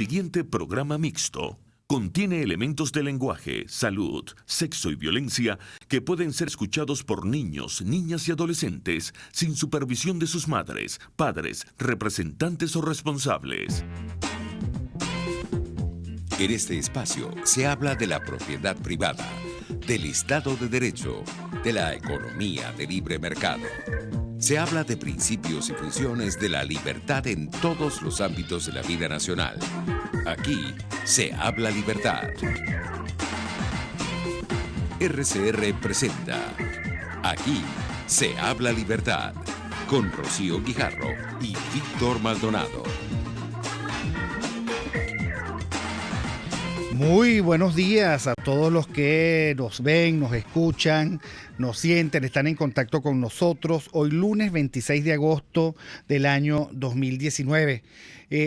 Siguiente programa mixto contiene elementos de lenguaje, salud, sexo y violencia que pueden ser escuchados por niños, niñas y adolescentes sin supervisión de sus madres, padres, representantes o responsables. En este espacio se habla de la propiedad privada, del Estado de Derecho, de la economía de libre mercado. Se habla de principios y funciones de la libertad en todos los ámbitos de la vida nacional. Aquí se habla libertad. RCR presenta Aquí se habla libertad con Rocío Guijarro y Víctor Maldonado. Muy buenos días a todos los que nos ven, nos escuchan, nos sienten, están en contacto con nosotros. Hoy lunes 26 de agosto del año 2019.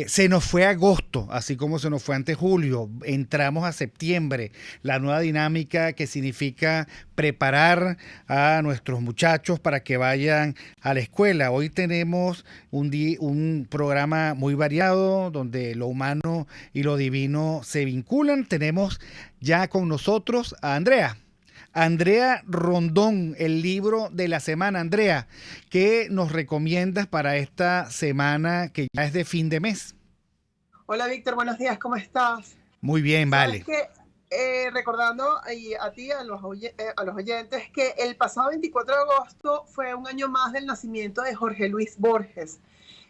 Se nos fue agosto, así como se nos fue antes julio. Entramos a septiembre, la nueva dinámica que significa preparar a nuestros muchachos para que vayan a la escuela. Hoy tenemos un programa muy variado donde lo humano y lo divino se vinculan. Tenemos ya con nosotros a Andrea Rondón, el libro de la semana. Andrea, ¿qué nos recomiendas para esta semana que ya es de fin de mes? Hola Víctor, buenos días, ¿cómo estás? Muy bien, vale. Recordando a ti, a los oyentes, que el pasado 24 de agosto fue un año más del nacimiento de Jorge Luis Borges.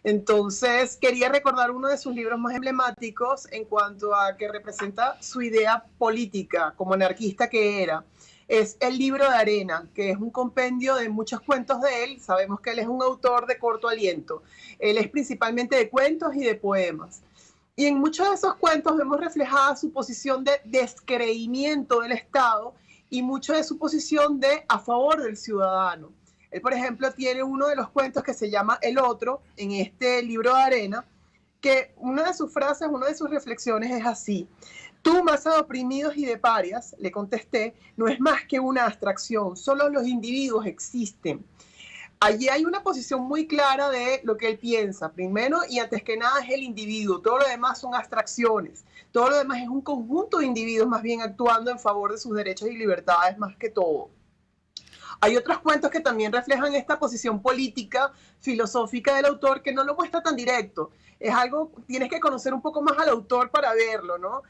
Entonces, quería recordar uno de sus libros más emblemáticos en cuanto a que representa su idea política como anarquista que era. Es El libro de arena, que es un compendio de muchos cuentos de él. Sabemos que él es un autor de corto aliento. Él es principalmente de cuentos y de poemas. Y en muchos de esos cuentos vemos reflejada su posición de descreimiento del Estado y mucho de su posición de a favor del ciudadano. Él, por ejemplo, tiene uno de los cuentos que se llama El Otro, en este libro de arena, que una de sus frases, una de sus reflexiones es así: tú, masa de oprimidos y de parias, le contesté, no es más que una abstracción, solo los individuos existen. Allí hay una posición muy clara de lo que él piensa. Primero y antes que nada es el individuo, todo lo demás son abstracciones, todo lo demás es un conjunto de individuos más bien actuando en favor de sus derechos y libertades más que todo. Hay otros cuentos que también reflejan esta posición política, filosófica del autor, que no lo muestra tan directo. Es algo, tienes que conocer un poco más al autor para verlo, ¿no?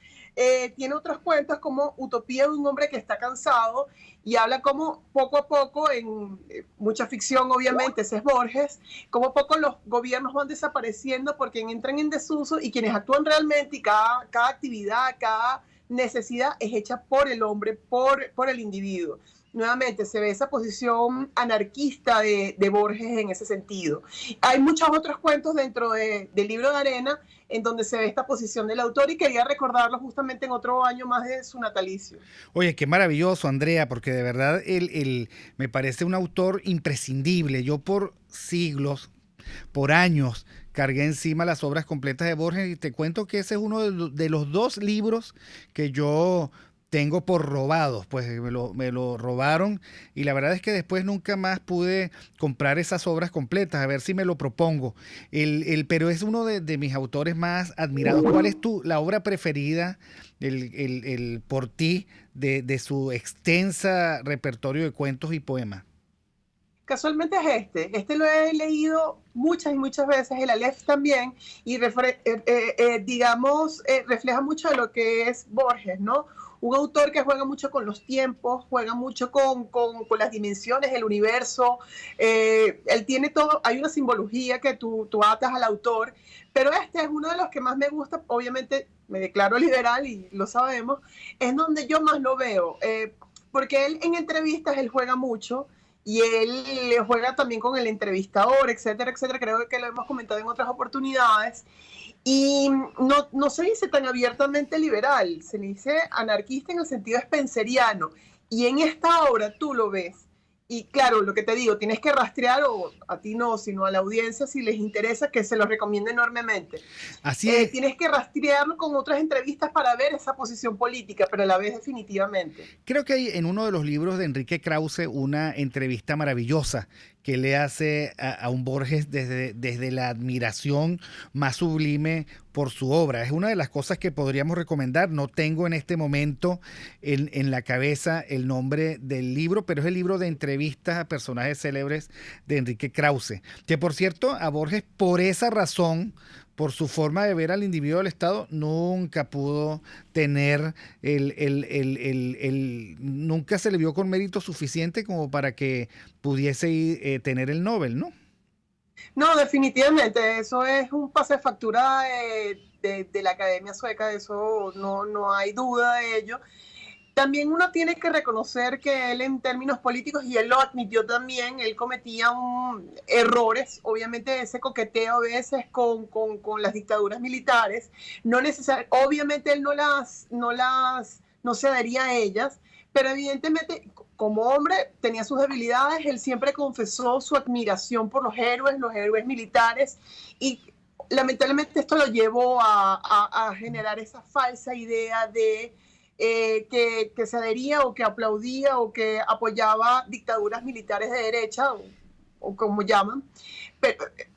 Tiene otros cuentos como Utopía de un hombre que está cansado y habla como poco a poco, en mucha ficción obviamente, ese es Borges, como poco los gobiernos van desapareciendo porque entran en desuso y quienes actúan realmente y cada actividad, cada necesidad es hecha por el hombre, por el individuo. Nuevamente se ve esa posición anarquista de Borges en ese sentido. Hay muchos otros cuentos dentro del libro de arena en donde se ve esta posición del autor y quería recordarlo justamente en otro año más de su natalicio. Oye, qué maravilloso, Andrea, porque de verdad él me parece un autor imprescindible. Yo por siglos, por años, cargué encima las obras completas de Borges y te cuento que ese es uno de los dos libros que yo tengo por robados, pues me lo robaron y la verdad es que después nunca más pude comprar esas obras completas, a ver si me lo propongo. Pero es uno de mis autores más admirados. ¿Cuál es la obra preferida por ti de su extensa repertorio de cuentos y poemas? Casualmente es este lo he leído muchas y muchas veces, el Aleph también, y refleja mucho de lo que es Borges, ¿no? Un autor que juega mucho con los tiempos, juega mucho con las dimensiones del universo. Él tiene todo, hay una simbología que tú atas al autor, pero este es uno de los que más me gusta. Obviamente me declaro liberal y lo sabemos, es donde yo más lo veo, porque él en entrevistas él juega mucho y él juega también con el entrevistador, etcétera, etcétera. Creo que lo hemos comentado en otras oportunidades. Y no se dice tan abiertamente liberal, se dice anarquista en el sentido spenceriano. Y en esta obra tú lo ves. Y claro, lo que te digo, tienes que rastrear, o a ti no, sino a la audiencia, si les interesa, que se los recomiendo enormemente. Así es. Tienes que rastrearlo con otras entrevistas para ver esa posición política, pero la ves definitivamente. Creo que hay en uno de los libros de Enrique Krause una entrevista maravillosa que le hace a un Borges desde la admiración más sublime por su obra. Es una de las cosas que podríamos recomendar. No tengo en este momento en la cabeza el nombre del libro, pero es el libro de entrevistas a personajes célebres de Enrique Krause. Que por cierto, a Borges, por esa razón, por su forma de ver al individuo del Estado, nunca pudo tener nunca se le vio con mérito suficiente como para que pudiese tener el Nobel, ¿no? No, definitivamente, eso es un pase de factura de la Academia Sueca, de eso no hay duda de ello. También uno tiene que reconocer que él en términos políticos, y él lo admitió también, él cometía errores, obviamente ese coqueteo a veces con las dictaduras militares, obviamente él no se adhería a ellas, pero evidentemente como hombre tenía sus debilidades, él siempre confesó su admiración por los héroes militares, y lamentablemente esto lo llevó a generar esa falsa idea de que se adhería o que aplaudía o que apoyaba dictaduras militares de derecha o como llaman,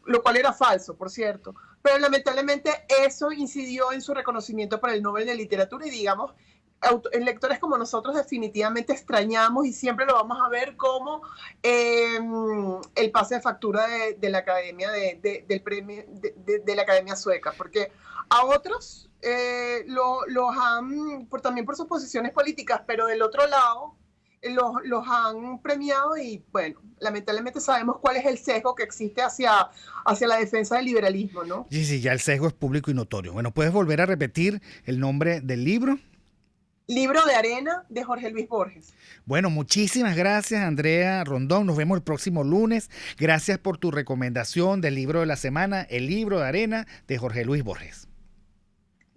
lo cual era falso, por cierto. Pero lamentablemente eso incidió en su reconocimiento para el Nobel de Literatura, y digamos, lectores como nosotros definitivamente extrañamos y siempre lo vamos a ver como el pase de factura de la Academia del premio de la Academia Sueca, porque a otros los han, también por sus posiciones políticas, pero del otro lado los han premiado, y bueno, lamentablemente sabemos cuál es el sesgo que existe hacia la defensa del liberalismo, ¿no? Sí, ya el sesgo es público y notorio. Bueno, ¿puedes volver a repetir el nombre del libro? Libro de Arena, de Jorge Luis Borges. Bueno, muchísimas gracias, Andrea Rondón. Nos vemos el próximo lunes. Gracias por tu recomendación del libro de la semana, El Libro de Arena, de Jorge Luis Borges.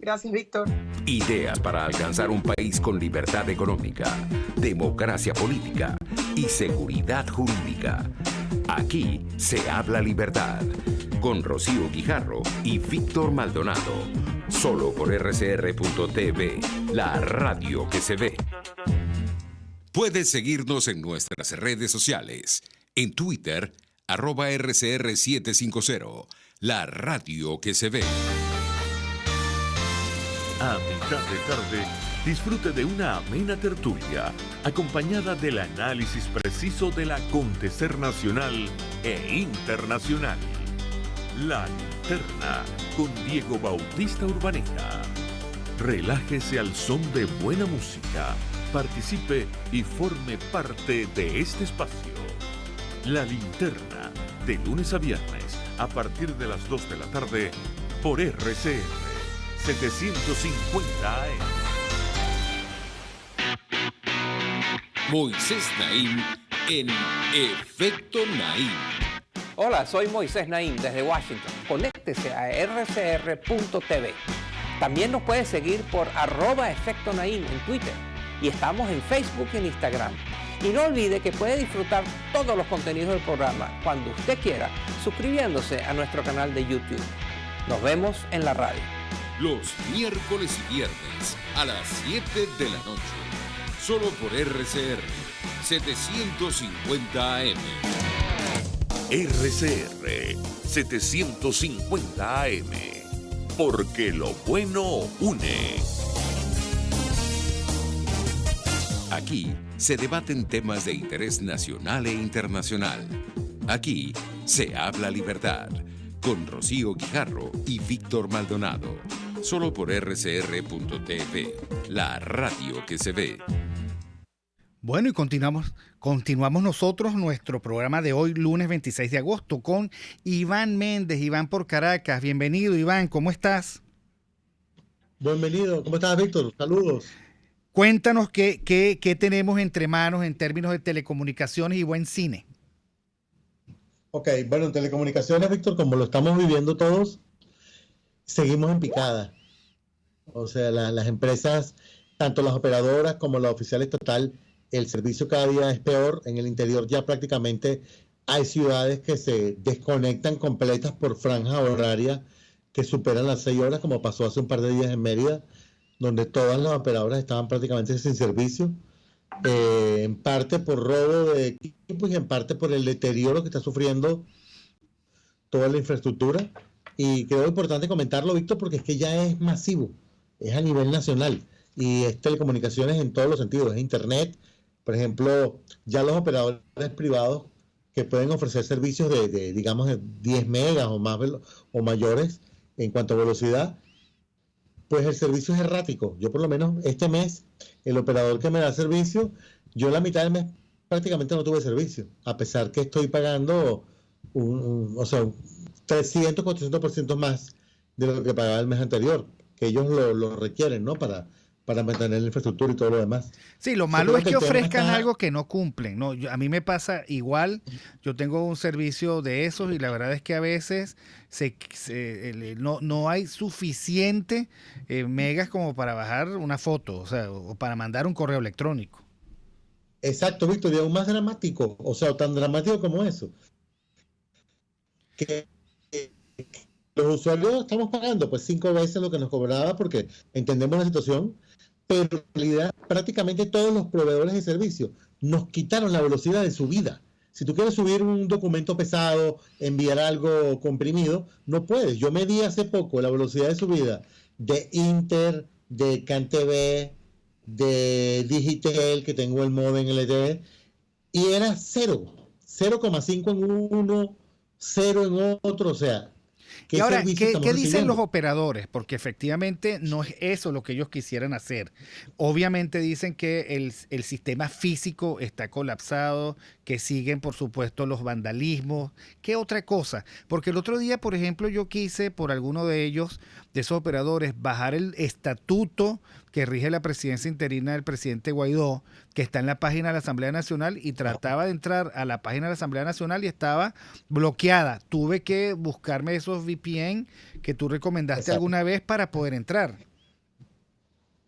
Gracias, Víctor. Ideas para alcanzar un país con libertad económica, democracia política y seguridad jurídica. Aquí se habla libertad. Con Rocío Guijarro y Víctor Maldonado. Solo por rcr.tv, la radio que se ve. Puedes seguirnos en nuestras redes sociales. En Twitter, @RCR750, la radio que se ve. A mitad de tarde, disfrute de una amena tertulia, acompañada del análisis preciso del acontecer nacional e internacional. La Linterna, con Diego Bautista Urbaneja. Relájese al son de buena música, participe y forme parte de este espacio. La Linterna, de lunes a viernes, a partir de las 2 de la tarde, por RCR 750 AM. Moisés Naim en Efecto Naim. Hola, soy Moisés Naim desde Washington. Conéctese a rcr.tv. También nos puede seguir por @Efecto Naim en Twitter. Y estamos en Facebook y en Instagram. Y no olvide que puede disfrutar todos los contenidos del programa cuando usted quiera, suscribiéndose a nuestro canal de YouTube. Nos vemos en la radio. Los miércoles y viernes a las 7 de la noche. Solo por RCR 750 AM. RCR 750 AM. Porque lo bueno une. Aquí se debaten temas de interés nacional e internacional. Aquí se habla libertad. Con Rocío Guijarro y Víctor Maldonado. Solo por rcr.tv, la radio que se ve. Bueno, y continuamos nosotros nuestro programa de hoy, lunes 26 de agosto, con Iván Méndez. Iván por Caracas. Bienvenido, Iván. ¿Cómo estás? Bienvenido. ¿Cómo estás, Víctor? Saludos. Cuéntanos qué tenemos entre manos en términos de telecomunicaciones y buen cine. Ok, bueno, en telecomunicaciones, Víctor, como lo estamos viviendo todos, seguimos en picada. O sea, las empresas, tanto las operadoras como la oficial estatal, el servicio cada día es peor. En el interior ya prácticamente hay ciudades que se desconectan completas por franjas horarias que superan las 6 horas, como pasó hace un par de días en Mérida, donde todas las operadoras estaban prácticamente sin servicio. en parte por robo de equipos y en parte por el deterioro que está sufriendo toda la infraestructura. Y creo importante comentarlo, Víctor, porque es que ya es masivo, es a nivel nacional y es telecomunicaciones en todos los sentidos, es internet. Por ejemplo, ya los operadores privados que pueden ofrecer servicios digamos, de 10 megas o más o mayores en cuanto a velocidad, pues el servicio es errático. Yo por lo menos este mes, el operador que me da servicio, yo la mitad del mes prácticamente no tuve servicio, a pesar que estoy pagando o sea, 300, 400% más de lo que pagaba el mes anterior, que ellos lo requieren, ¿no? Para mantener la infraestructura y todo lo demás. Sí, lo malo es que ofrezcan algo que no cumplen, ¿no? A mí me pasa igual, yo tengo un servicio de esos y la verdad es que a veces no hay suficiente megas como para bajar una foto, o sea, o para mandar un correo electrónico. Exacto, Víctor, y aún más dramático, o sea, tan dramático como eso, que los usuarios estamos pagando pues 5 veces lo que nos cobraba porque entendemos la situación, pero en realidad prácticamente todos los proveedores de servicios nos quitaron la velocidad de subida. Si tú quieres subir un documento pesado, enviar algo comprimido, no puedes. Yo medí hace poco la velocidad de subida de Inter, de CanTV, de Digitel, que tengo el modem LTE, y era 0,5 en uno, 0 en otro, o sea... Y ahora, ¿qué dicen los operadores? Porque efectivamente no es eso lo que ellos quisieran hacer. Obviamente dicen que el sistema físico está colapsado, que siguen, por supuesto, los vandalismos. ¿Qué otra cosa? Porque el otro día, por ejemplo, yo quise, por alguno de ellos, de esos operadores, bajar el estatuto que rige la presidencia interina del presidente Guaidó, que está en la página de la Asamblea Nacional, y trataba de entrar a la página de la Asamblea Nacional y estaba bloqueada. Tuve que buscarme esos VPN que tú recomendaste alguna vez para poder entrar.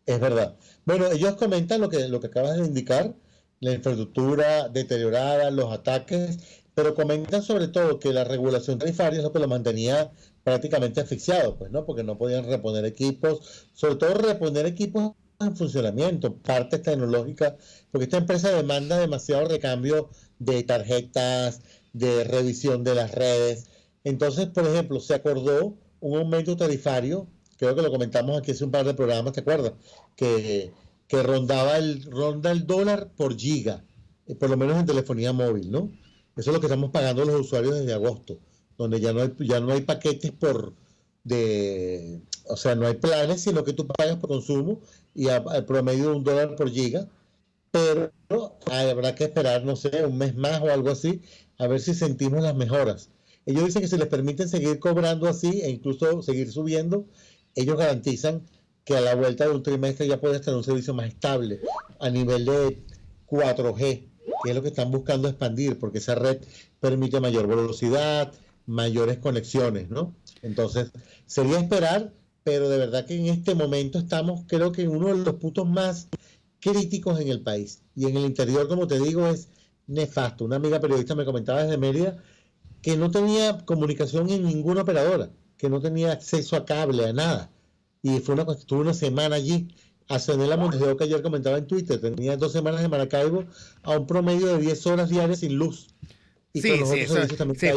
Es verdad. Bueno, ellos comentan lo que acabas de indicar, la infraestructura deteriorada, los ataques, pero comentan sobre todo que la regulación tarifaria es lo que lo mantenía prácticamente asfixiado, pues, ¿no? Porque no podían reponer equipos, sobre todo reponer equipos en funcionamiento, partes tecnológicas, porque esta empresa demanda demasiado recambio de tarjetas, de revisión de las redes. Entonces, por ejemplo, se acordó un aumento tarifario, creo que lo comentamos aquí hace un par de programas, ¿te acuerdas? Que ronda el dólar por giga, por lo menos en telefonía móvil, ¿no? Eso es lo que estamos pagando los usuarios desde agosto, donde ya no hay paquetes o sea, no hay planes, sino que tú pagas por consumo y al promedio de $1 por giga, pero habrá que esperar, no sé, un mes más o algo así, a ver si sentimos las mejoras. Ellos dicen que si les permiten seguir cobrando así e incluso seguir subiendo, ellos garantizan que a la vuelta de un trimestre ya puedes tener un servicio más estable a nivel de 4G, que es lo que están buscando expandir, porque esa red permite mayor velocidad, mayores conexiones, ¿no? Entonces, sería esperar, pero de verdad que en este momento estamos, creo que en uno de los puntos más críticos en el país. Y en el interior, como te digo, es nefasto. Una amiga periodista me comentaba desde Mérida que no tenía comunicación en ninguna operadora, que no tenía acceso a cable, a nada. Y estuve una semana allí. A Senela Montes que ayer comentaba en Twitter, tenía 2 semanas en Maracaibo a un promedio de 10 horas diarias sin luz. Sí,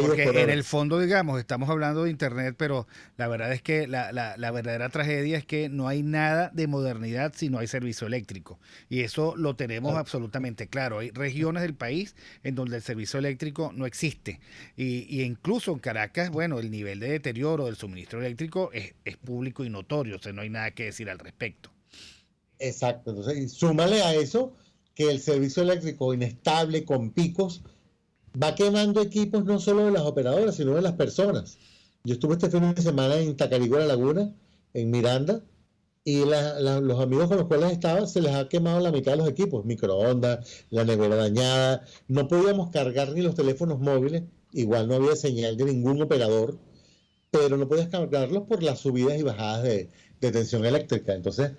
porque en el fondo, digamos, estamos hablando de Internet, pero la verdad es que la verdadera tragedia es que no hay nada de modernidad si no hay servicio eléctrico. Y eso lo tenemos absolutamente claro. Hay regiones del país en donde el servicio eléctrico no existe. Y incluso en Caracas, bueno, el nivel de deterioro del suministro eléctrico es público y notorio. O sea, no hay nada que decir al respecto. Exacto. Entonces, súmale a eso que el servicio eléctrico inestable, con picos, va quemando equipos no solo de las operadoras, sino de las personas. Yo estuve este fin de semana en Tacarigua, La Laguna, en Miranda, y los amigos con los cuales estaba, se les ha quemado la mitad de los equipos, microondas, la nevera dañada, no podíamos cargar ni los teléfonos móviles, igual no había señal de ningún operador, pero no podías cargarlos por las subidas y bajadas de tensión eléctrica. Entonces,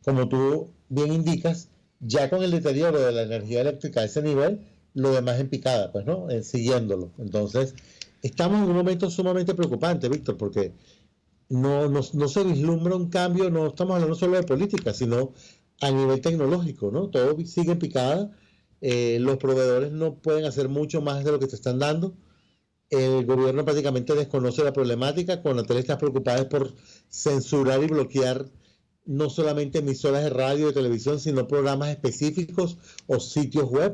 como tú bien indicas, ya con el deterioro de la energía eléctrica a ese nivel, lo demás en picada, pues, ¿no? Siguiéndolo. Entonces, estamos en un momento sumamente preocupante, Víctor, porque no se vislumbra un cambio, no estamos hablando solo de política, sino a nivel tecnológico, ¿no? Todo sigue en picada. Los proveedores no pueden hacer mucho más de lo que te están dando. El gobierno prácticamente desconoce la problemática. Conatel está preocupada por censurar y bloquear no solamente emisoras de radio y de televisión, sino programas específicos o sitios web.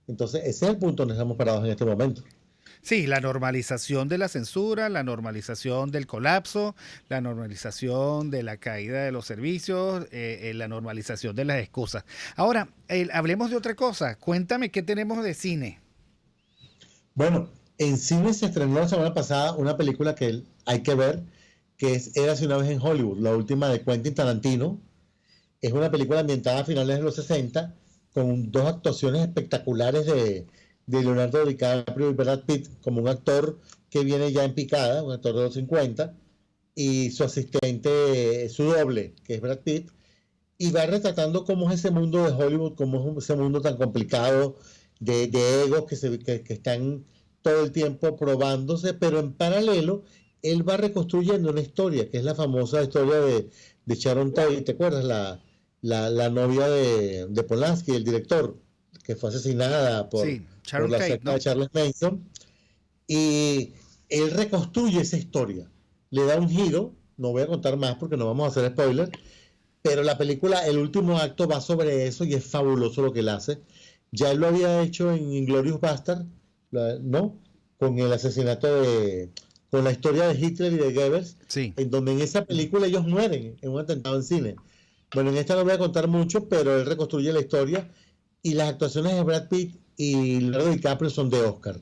Entonces, ese es el punto donde estamos parados en este momento. Sí, la normalización de la censura, la normalización del colapso, la normalización de la caída de los servicios, la normalización de las excusas. Ahora, hablemos de otra cosa. Cuéntame qué tenemos de cine. Bueno, en cine se estrenó la semana pasada una película que hay que ver, que es Érase una vez en Hollywood, la última de Quentin Tarantino. Es una película ambientada a finales de los 60, con 2 actuaciones espectaculares de Leonardo DiCaprio y Brad Pitt, como un actor que viene ya en picada, un actor de los 50, y su asistente, su doble, que es Brad Pitt, y va retratando cómo es ese mundo de Hollywood, cómo es ese mundo tan complicado de egos que están todo el tiempo probándose, pero en paralelo él va reconstruyendo una historia, que es la famosa historia de Sharon Tate, ¿te acuerdas? La novia de Polanski, el director, que fue asesinada por la secta de Charles Manson, y él reconstruye esa historia, le da un giro, no voy a contar más porque no vamos a hacer spoiler, pero la película, el último acto va sobre eso y es fabuloso lo que él hace. Ya él lo había hecho en Inglourious Basterds, ¿no? Con el asesinato con la historia de Hitler y de Goebbels, en donde en esa película ellos mueren en un atentado en cine. Bueno, en esta no voy a contar mucho, pero él reconstruye la historia y las actuaciones de Brad Pitt y Leonardo DiCaprio son de Oscar.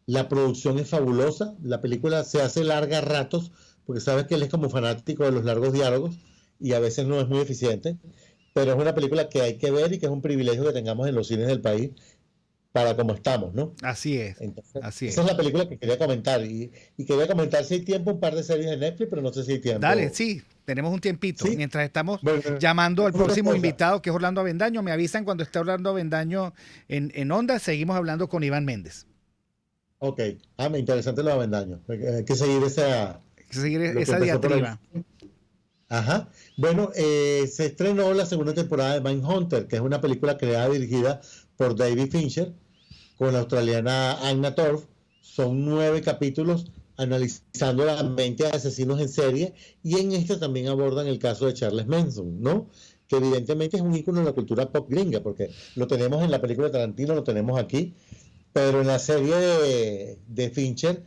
La producción es fabulosa, la película se hace larga a ratos, porque sabes que él es como fanático de los largos diálogos y a veces no es muy eficiente, pero es una película que hay que ver y que es un privilegio que tengamos en los cines del país para como estamos, ¿no? Así es. Entonces, así esa es la película que quería comentar y quería comentar si hay tiempo un par de series de Netflix, pero no sé si hay tiempo. Dale, sí, tenemos un tiempito. ¿Sí? Mientras estamos llamando al próximo invitado, que es Orlando Avendaño, me avisan cuando esté Orlando Avendaño en Onda, seguimos hablando con Iván Méndez. Ok, interesante lo de Avendaño. Hay que seguir esa diatriba. Ajá. Bueno, se estrenó la segunda temporada de Mindhunter, que es una película creada y dirigida por David Fincher, con la australiana Anna Torv. Son 9 capítulos analizando la mente de asesinos en serie, y en este también abordan el caso de Charles Manson, ¿no? Que evidentemente es un ícono de la cultura pop gringa, porque lo tenemos en la película de Tarantino, lo tenemos aquí, pero en la serie de Fincher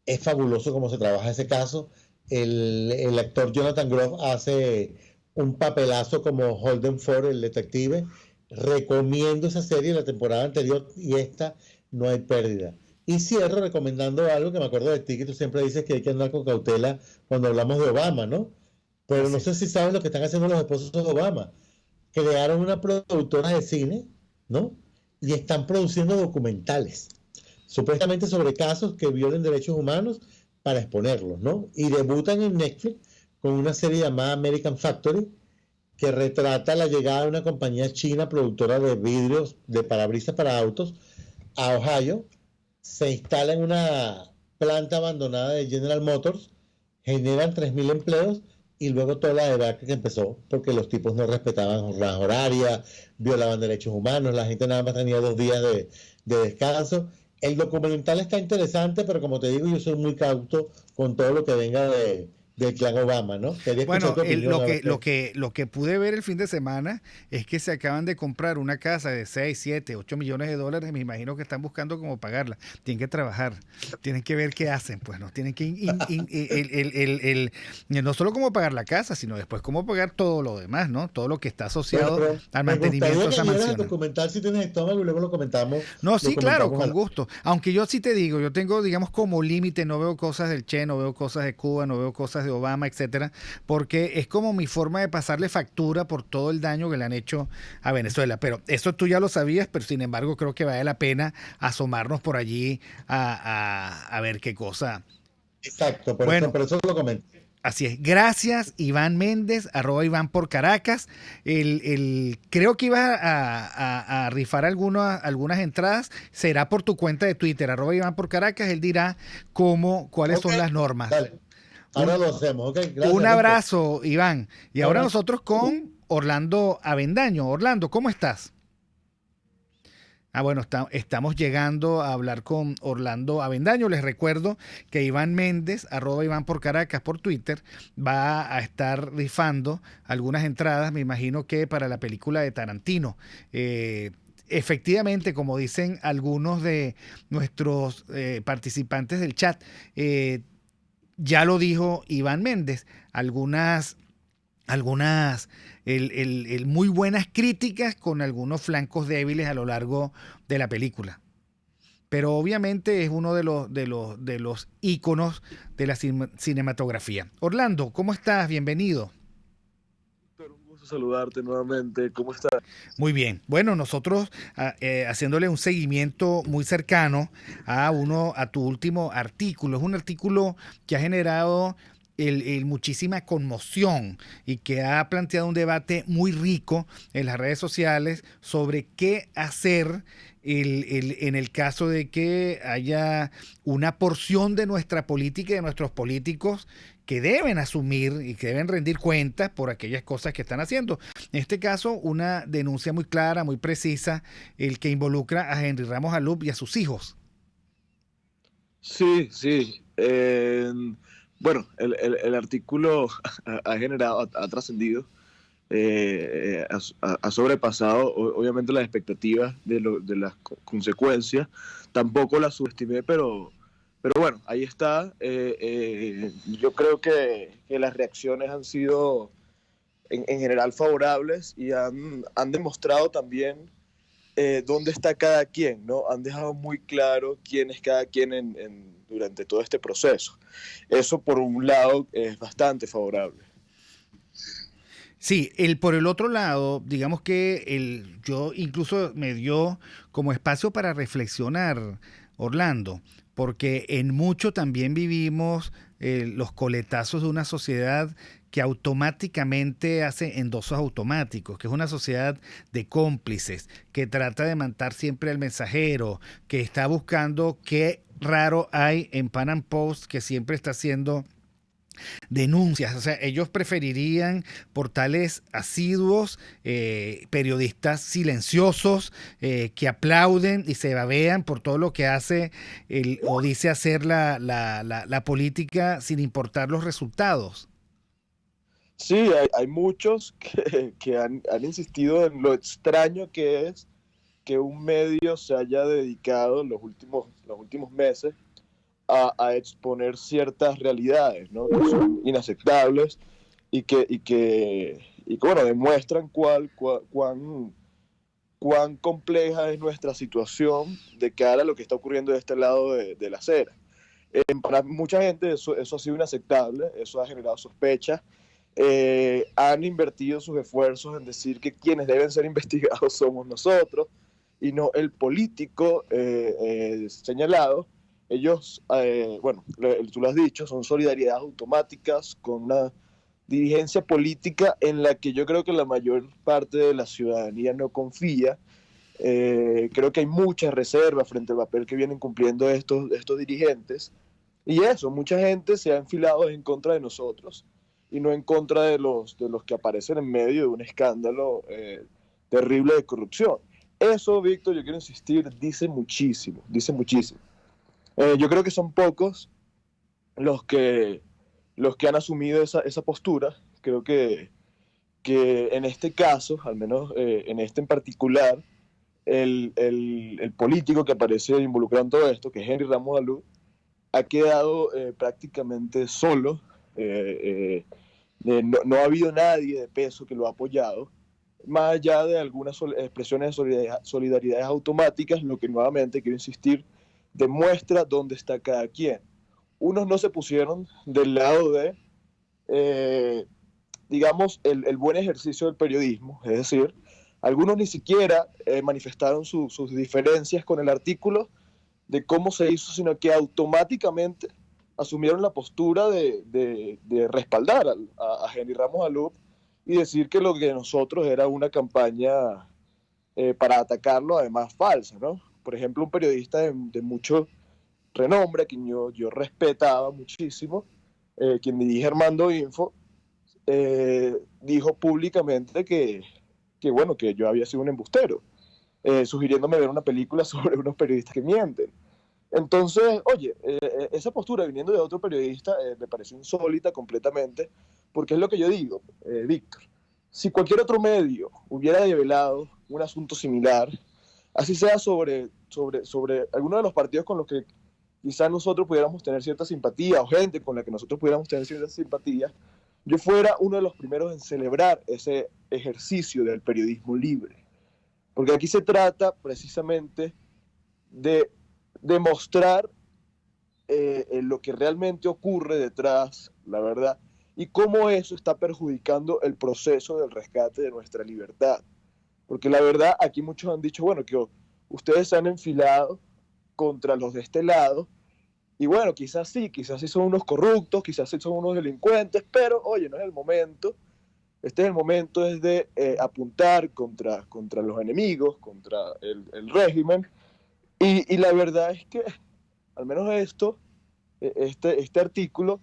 es fabuloso cómo se trabaja ese caso. El actor Jonathan Groff hace un papelazo como Holden Ford, el detective. Recomiendo esa serie, la temporada anterior y esta, no hay pérdida. Y cierro recomendando algo que me acuerdo de ti, que tú siempre dices que hay que andar con cautela cuando hablamos de Obama, ¿no? Pero no sé si sabes lo que están haciendo los esposos de Obama. Crearon una productora de cine, ¿no? Y están produciendo documentales, supuestamente sobre casos que violen derechos humanos, para exponerlos, ¿no? Y debutan en Netflix con una serie llamada American Factory, que retrata la llegada de una compañía china productora de vidrios, de parabrisas para autos, a Ohio. Se instala en una planta abandonada de General Motors, generan 3.000 empleos y luego toda la debacle que empezó porque los tipos no respetaban jornadas horarias, violaban derechos humanos, la gente nada más tenía 2 días de descanso. El documental está interesante, pero como te digo, yo soy muy cauto con todo lo que venga del clan Obama, ¿no? Bueno, lo que pude ver el fin de semana es que se acaban de comprar una casa de 6, 7, 8 millones de dólares. Me imagino que están buscando cómo pagarla. Tienen que trabajar, tienen que ver qué hacen, pues, ¿no? Tienen que no solo cómo pagar la casa, sino después cómo pagar todo lo demás, ¿no? Todo lo que está asociado al mantenimiento de esa mansión. Documental si tienes estómago y luego lo comentamos. No, sí, claro, con gusto. Aunque yo sí te digo, yo tengo, digamos, como límite, no veo cosas del Che, no veo cosas de Cuba, no veo cosas de Obama, etcétera, porque es como mi forma de pasarle factura por todo el daño que le han hecho a Venezuela. Pero eso tú ya lo sabías, pero sin embargo creo que vale la pena asomarnos por allí a ver qué cosa. Exacto, por eso lo comenté. Así es. Gracias, Iván Méndez, @Iván por Caracas. Creo que ibas a rifar algunas entradas. Será por tu cuenta de Twitter, @Iván por Caracas. Él dirá cuáles son las normas. Dale. Ahora lo hacemos, ¿ok? Gracias, un abrazo, Iván. Y ahora nosotros con Orlando Avendaño. Orlando, ¿cómo estás? Bueno, estamos llegando a hablar con Orlando Avendaño. Les recuerdo que Iván Méndez, @Iván por Caracas por Twitter, va a estar rifando algunas entradas, me imagino que para la película de Tarantino. Efectivamente, como dicen algunos de nuestros participantes del chat, ya lo dijo Iván Méndez, algunas muy buenas críticas con algunos flancos débiles a lo largo de la película. Pero obviamente es uno de los íconos de la cinematografía. Orlando, ¿cómo estás? Bienvenido. Un gusto saludarte nuevamente. ¿Cómo estás? Muy bien. Bueno, nosotros haciéndole un seguimiento muy cercano a tu último artículo. Es un artículo que ha generado muchísima conmoción y que ha planteado un debate muy rico en las redes sociales sobre qué hacer en el caso de que haya una porción de nuestra política y de nuestros políticos que deben asumir y que deben rendir cuentas por aquellas cosas que están haciendo. En este caso, una denuncia muy clara, muy precisa, el que involucra a Henry Ramos Alup y a sus hijos. Sí. Bueno, el artículo ha trascendido, ha sobrepasado obviamente las expectativas de las consecuencias. Tampoco las subestimé, pero bueno, ahí está. Yo creo que las reacciones han sido en general favorables y han demostrado también dónde está cada quien, ¿no? Han dejado muy claro quién es cada quien durante todo este proceso. Eso, por un lado, es bastante favorable. Sí, por el otro lado, digamos que yo incluso me dio como espacio para reflexionar, Orlando, porque en mucho también vivimos los coletazos de una sociedad que automáticamente hace endosos automáticos, que es una sociedad de cómplices, que trata de matar siempre al mensajero, que está buscando qué raro hay en Pan Am Post, que siempre está haciendo denuncias. O sea, ellos preferirían portales asiduos, periodistas silenciosos, que aplauden y se babean por todo lo que hace o dice hacer la política sin importar los resultados. Sí, hay muchos que han insistido en lo extraño que es que un medio se haya dedicado los últimos meses a exponer ciertas realidades, ¿no? Que son inaceptables y que bueno, demuestran cuán compleja es nuestra situación de cara a lo que está ocurriendo de este lado de la acera. Para mucha gente eso ha sido inaceptable, eso ha generado sospechas. Han invertido sus esfuerzos en decir que quienes deben ser investigados somos nosotros y no el político señalado. Ellos, bueno, tú lo has dicho, son solidaridades automáticas con una dirigencia política en la que yo creo que la mayor parte de la ciudadanía no confía. Creo que hay muchas reservas frente al papel que vienen cumpliendo estos dirigentes. Y eso, mucha gente se ha enfilado en contra de nosotros y no en contra de los que aparecen en medio de un escándalo terrible de corrupción. Eso, Víctor, yo quiero insistir, dice muchísimo. Yo creo que son pocos los que han asumido esa postura. Creo que en este caso, al menos en este en particular, el político que aparece involucrado en todo esto, que es Henry Ramos Alup, ha quedado prácticamente solo. No ha habido nadie de peso que lo ha apoyado, más allá de algunas expresiones de solidaridades automáticas, lo que nuevamente, quiero insistir, demuestra dónde está cada quien. Unos no se pusieron del lado de, digamos, el buen ejercicio del periodismo, es decir, algunos ni siquiera manifestaron sus diferencias con el artículo de cómo se hizo, sino que automáticamente asumieron la postura de respaldar a Henry Ramos Alup y decir que lo que nosotros era una campaña para atacarlo, además falsa, ¿no? Por ejemplo, un periodista de mucho renombre, a quien yo respetaba muchísimo, quien dirige Armando Info, dijo públicamente que yo había sido un embustero, sugiriéndome ver una película sobre unos periodistas que mienten. Entonces, oye, esa postura viniendo de otro periodista me pareció insólita completamente, porque es lo que yo digo, Víctor. Si cualquier otro medio hubiera develado un asunto similar, así sea sobre alguno de los partidos con los que quizás nosotros pudiéramos tener cierta simpatía, o gente con la que nosotros pudiéramos tener cierta simpatía, yo fuera uno de los primeros en celebrar ese ejercicio del periodismo libre. Porque aquí se trata precisamente de demostrar lo que realmente ocurre detrás, la verdad, y cómo eso está perjudicando el proceso del rescate de nuestra libertad. Porque la verdad, aquí muchos han dicho, bueno, que ustedes se han enfilado contra los de este lado, y bueno, quizás sí son unos corruptos, quizás sí son unos delincuentes, pero oye, no es el momento. Este es el momento de apuntar contra los enemigos, contra el régimen, y la verdad es que, al menos este artículo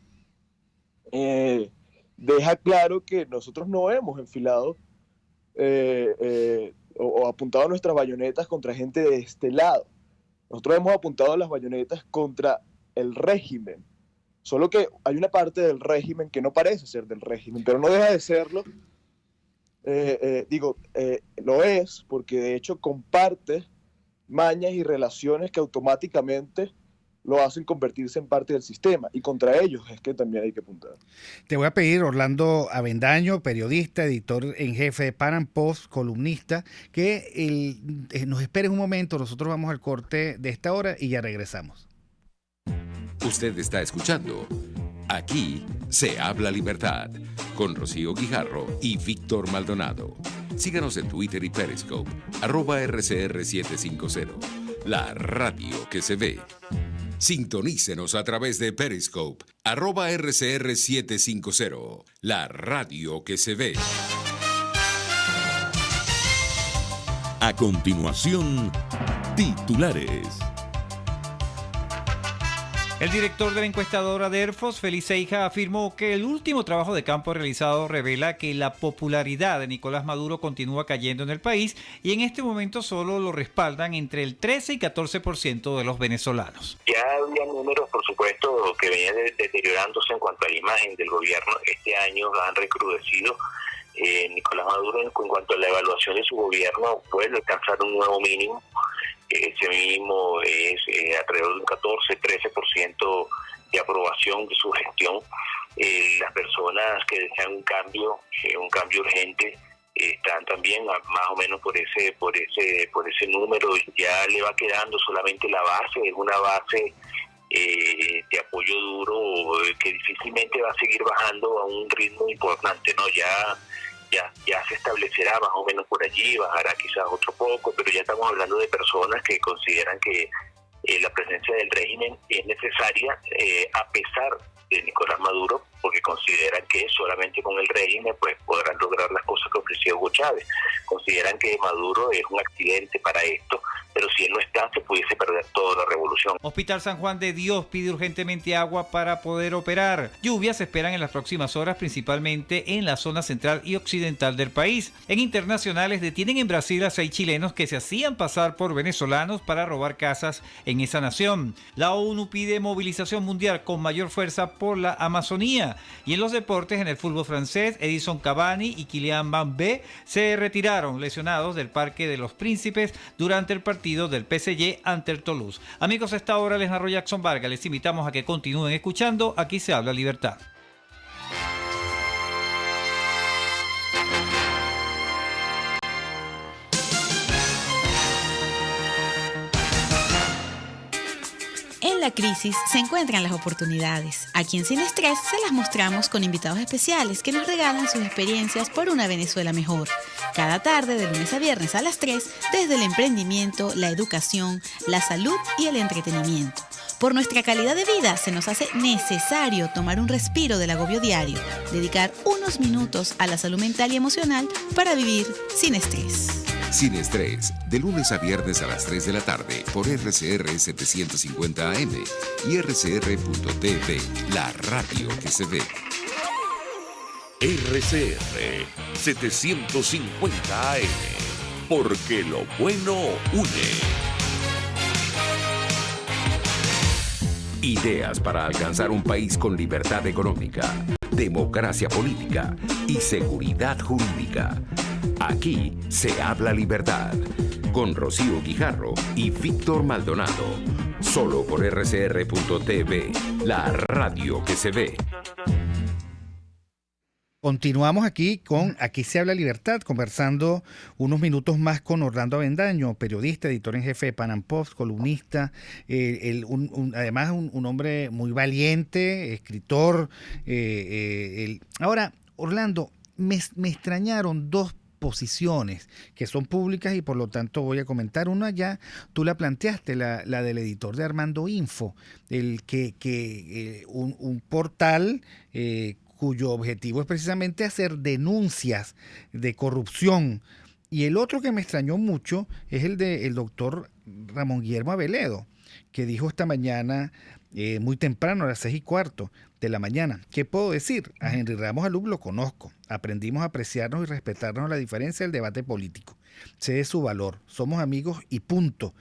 deja claro que nosotros no hemos enfilado o apuntado nuestras bayonetas contra gente de este lado. Nosotros hemos apuntado las bayonetas contra el régimen. Solo que hay una parte del régimen que no parece ser del régimen, pero no deja de serlo. Lo es porque de hecho comparte mañas y relaciones que automáticamente lo hacen convertirse en parte del sistema, y contra ellos es que también hay que apuntar. Te voy a pedir, Orlando Avendaño, periodista, editor en jefe de Pan Am Post, columnista, que nos esperes un momento. Nosotros vamos al corte de esta hora y ya regresamos. Usted está escuchando Aquí se habla libertad, con Rocío Guijarro y Víctor Maldonado. Síganos en Twitter y Periscope, @RCR750, la radio que se ve. Sintonícenos a través de Periscope, @RCR750, la radio que se ve. A continuación, titulares. El director de la encuestadora Derfos, Félix Seija, afirmó que el último trabajo de campo realizado revela que la popularidad de Nicolás Maduro continúa cayendo en el país, y en este momento solo lo respaldan entre el 13 y 14% de los venezolanos. Ya había números, por supuesto, que venían deteriorándose en cuanto a la imagen del gobierno. Este año han recrudecido. Nicolás Maduro, en cuanto a la evaluación de su gobierno, puede alcanzar un nuevo mínimo. Ese mínimo es alrededor de un 14-13% de aprobación de su gestión. Las personas que desean un cambio urgente, están también más o menos por ese número. Ya le va quedando solamente la base, es una base de apoyo duro que difícilmente va a seguir bajando a un ritmo importante, ¿no? Ya se establecerá más o menos por allí, bajará quizás otro poco, pero ya estamos hablando de personas que consideran que la presencia del régimen es necesaria a pesar de Nicolás Maduro, porque consideran que solamente con el régimen pues podrán lograr las cosas que ofreció Hugo Chávez. Consideran que Maduro es un accidente para esto, pero si él no está, se pudiese perder toda la revolución. Hospital San Juan de Dios pide urgentemente agua para poder operar. Lluvias se esperan en las próximas horas, principalmente en la zona central y occidental del país. En internacionales, detienen en Brasil a 6 chilenos que se hacían pasar por venezolanos para robar casas en esa nación. La ONU pide movilización mundial con mayor fuerza por la Amazonía. Y en los deportes, en el fútbol francés, Edison Cavani y Kylian Mbappé se retiraron lesionados del Parque de los Príncipes durante el partido del PSG ante el Toulouse. Amigos, a esta hora les narró Jackson Vargas. Les invitamos a que continúen escuchando Aquí se habla libertad. En la crisis se encuentran las oportunidades. Aquí en Sin Estrés se las mostramos con invitados especiales que nos regalan sus experiencias por una Venezuela mejor. Cada tarde, de lunes a viernes a las 3, desde el emprendimiento, la educación, la salud y el entretenimiento. Por nuestra calidad de vida se nos hace necesario tomar un respiro del agobio diario, dedicar unos minutos a la salud mental y emocional para vivir sin estrés. Sin Estrés, de lunes a viernes a las 3 de la tarde por RCR 750 AM y RCR.tv, la radio que se ve. RCR 750 AM, porque lo bueno une. Ideas para alcanzar un país con libertad económica, democracia política y seguridad jurídica. Aquí se habla libertad, con Rocío Guijarro y Víctor Maldonado. Solo por rcr.tv, la radio que se ve. Continuamos aquí con Aquí se habla libertad, conversando unos minutos más con Orlando Avendaño, periodista, editor en jefe de Panam Post, columnista, además un hombre muy valiente, escritor. Ahora, Orlando, me extrañaron dos posiciones que son públicas y por lo tanto voy a comentar. Una ya tú la planteaste, la del editor de Armando Info, un portal cuyo objetivo es precisamente hacer denuncias de corrupción. Y el otro que me extrañó mucho es el del doctor Ramón Guillermo Aveledo, que dijo esta mañana, muy temprano, a las 6:15 de la mañana. ¿Qué puedo decir? A Henry Ramos Alub lo conozco. Aprendimos a apreciarnos y respetarnos a la diferencia del debate político. Sé de su valor. Somos amigos y punto.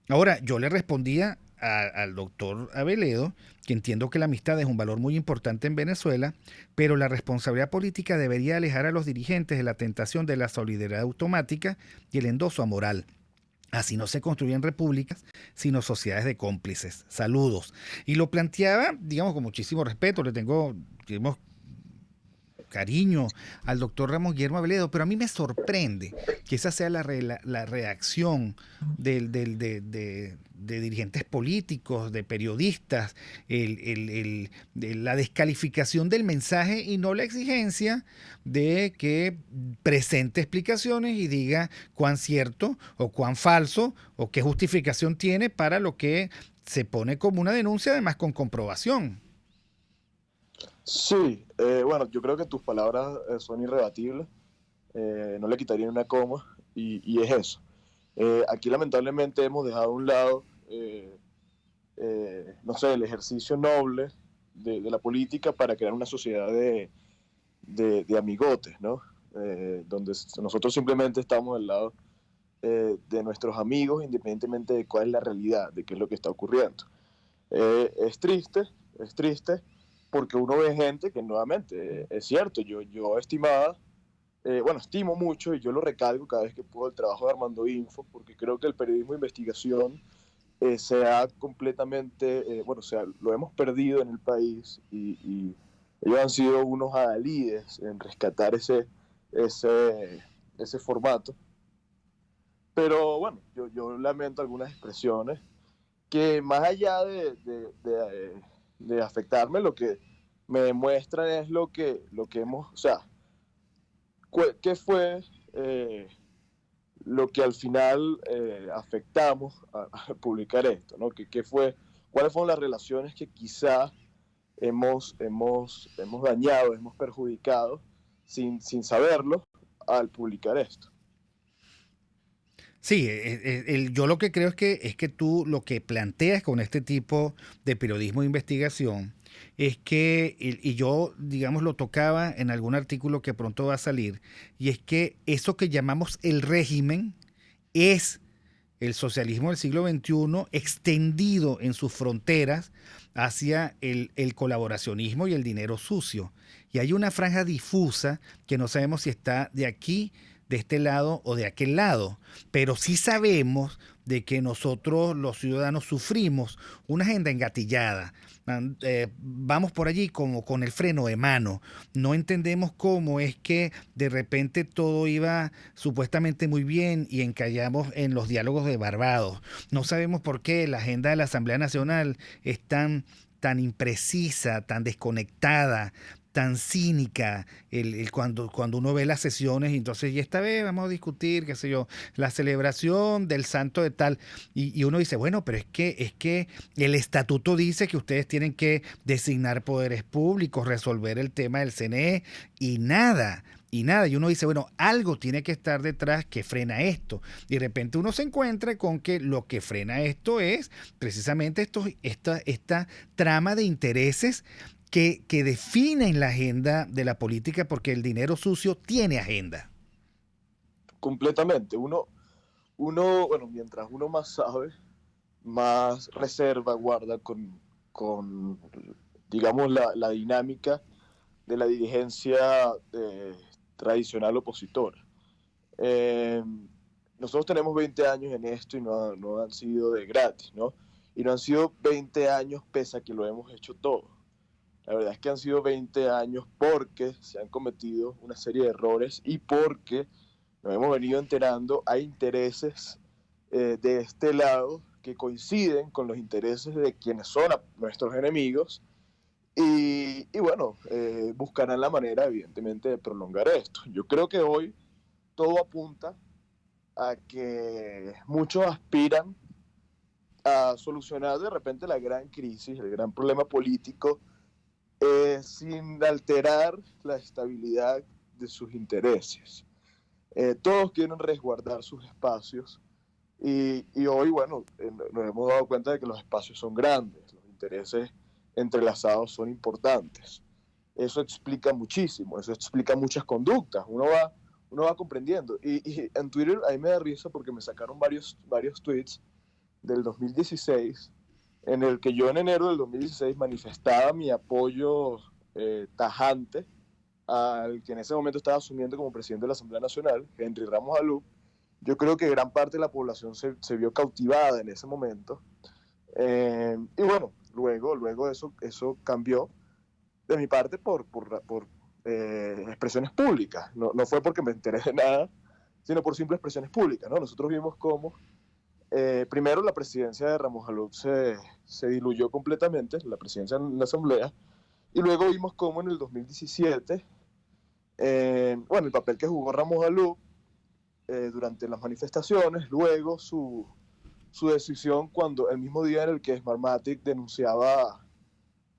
Ahora, yo le respondía al doctor Aveledo, que entiendo que la amistad es un valor muy importante en Venezuela, pero la responsabilidad política debería alejar a los dirigentes de la tentación de la solidaridad automática y el endoso amoral. Así no se construyen repúblicas, sino sociedades de cómplices. Saludos. Y lo planteaba, digamos, con muchísimo respeto. Le tengo, digamos, cariño al doctor Ramón Guillermo Aveledo, pero a mí me sorprende que esa sea la reacción de dirigentes políticos, de periodistas, la descalificación del mensaje y no la exigencia de que presente explicaciones y diga cuán cierto o cuán falso o qué justificación tiene para lo que se pone como una denuncia, además con comprobación. Sí, bueno, yo creo que tus palabras son irrebatibles, no le quitaría una coma y es eso. Aquí lamentablemente hemos dejado a un lado, no sé, el ejercicio noble de la política para crear una sociedad de amigotes, ¿no? Donde nosotros simplemente estamos al lado de nuestros amigos, independientemente de cuál es la realidad, de qué es lo que está ocurriendo. Es triste, porque uno ve gente que nuevamente, es cierto, yo estimaba, estimo mucho y yo lo recalco cada vez que puedo el trabajo de Armando Info, porque creo que el periodismo de investigación se ha completamente, lo hemos perdido en el país y ellos han sido unos adalides en rescatar ese formato. Pero bueno, yo lamento algunas expresiones que más allá de afectarme, lo que me demuestran es lo que hemos, o sea, qué fue lo que al final afectamos a publicar esto, ¿no? ¿Cuáles fueron las relaciones que quizá hemos dañado, hemos perjudicado sin saberlo al publicar esto? Sí, yo lo que creo es que tú lo que planteas con este tipo de periodismo de investigación es que, y yo, digamos, lo tocaba en algún artículo que pronto va a salir, y es que eso que llamamos el régimen es el socialismo del siglo XXI extendido en sus fronteras hacia el colaboracionismo y el dinero sucio. Y hay una franja difusa que no sabemos si está de aquí, de este lado o de aquel lado, pero sí sabemos de que nosotros los ciudadanos sufrimos una agenda engatillada. Vamos por allí como con el freno de mano. No entendemos cómo es que de repente todo iba supuestamente muy bien y encallamos en los diálogos de Barbados. No sabemos por qué la agenda de la Asamblea Nacional es tan imprecisa, tan desconectada, tan cínica, cuando uno ve las sesiones, y entonces, y esta vez vamos a discutir, qué sé yo, la celebración del santo de tal, y uno dice, bueno, pero es que el estatuto dice que ustedes tienen que designar poderes públicos, resolver el tema del CNE, y nada, y uno dice, bueno, algo tiene que estar detrás que frena esto, y de repente uno se encuentra con que lo que frena esto es precisamente esta trama de intereses que definen la agenda de la política, porque el dinero sucio tiene agenda. Completamente. Uno, bueno, mientras uno más sabe, más reserva guarda con digamos, la dinámica de la dirigencia tradicional opositora. Nosotros tenemos 20 años en esto y no han sido de gratis, ¿no? Y no han sido 20 años pese a que lo hemos hecho todo. La verdad es que han sido 20 años porque se han cometido una serie de errores y porque nos hemos venido enterando, hay intereses de este lado que coinciden con los intereses de quienes son nuestros enemigos y bueno, buscarán la manera evidentemente de prolongar esto. Yo creo que hoy todo apunta a que muchos aspiran a solucionar de repente la gran crisis, el gran problema político, sin alterar la estabilidad de sus intereses. Todos quieren resguardar sus espacios y hoy, bueno, nos hemos dado cuenta de que los espacios son grandes, los intereses entrelazados son importantes. Eso explica muchísimo, eso explica muchas conductas, uno va comprendiendo. Y en Twitter ahí me da risa porque me sacaron varios tweets del 2016 en el que yo en enero del 2016 manifestaba mi apoyo tajante al que en ese momento estaba asumiendo como presidente de la Asamblea Nacional, Henry Ramos Alup. Yo creo que gran parte de la población se vio cautivada en ese momento. Y bueno, luego eso cambió de mi parte por expresiones públicas. No fue porque me enteré de nada, sino por simples expresiones públicas, ¿no? Nosotros vimos cómo primero la presidencia de Ramos Alup se diluyó completamente, la presidencia en la Asamblea, y luego vimos cómo en el 2017, bueno, el papel que jugó Ramos Alup durante las manifestaciones, luego su decisión cuando el mismo día en el que Smartmatic denunciaba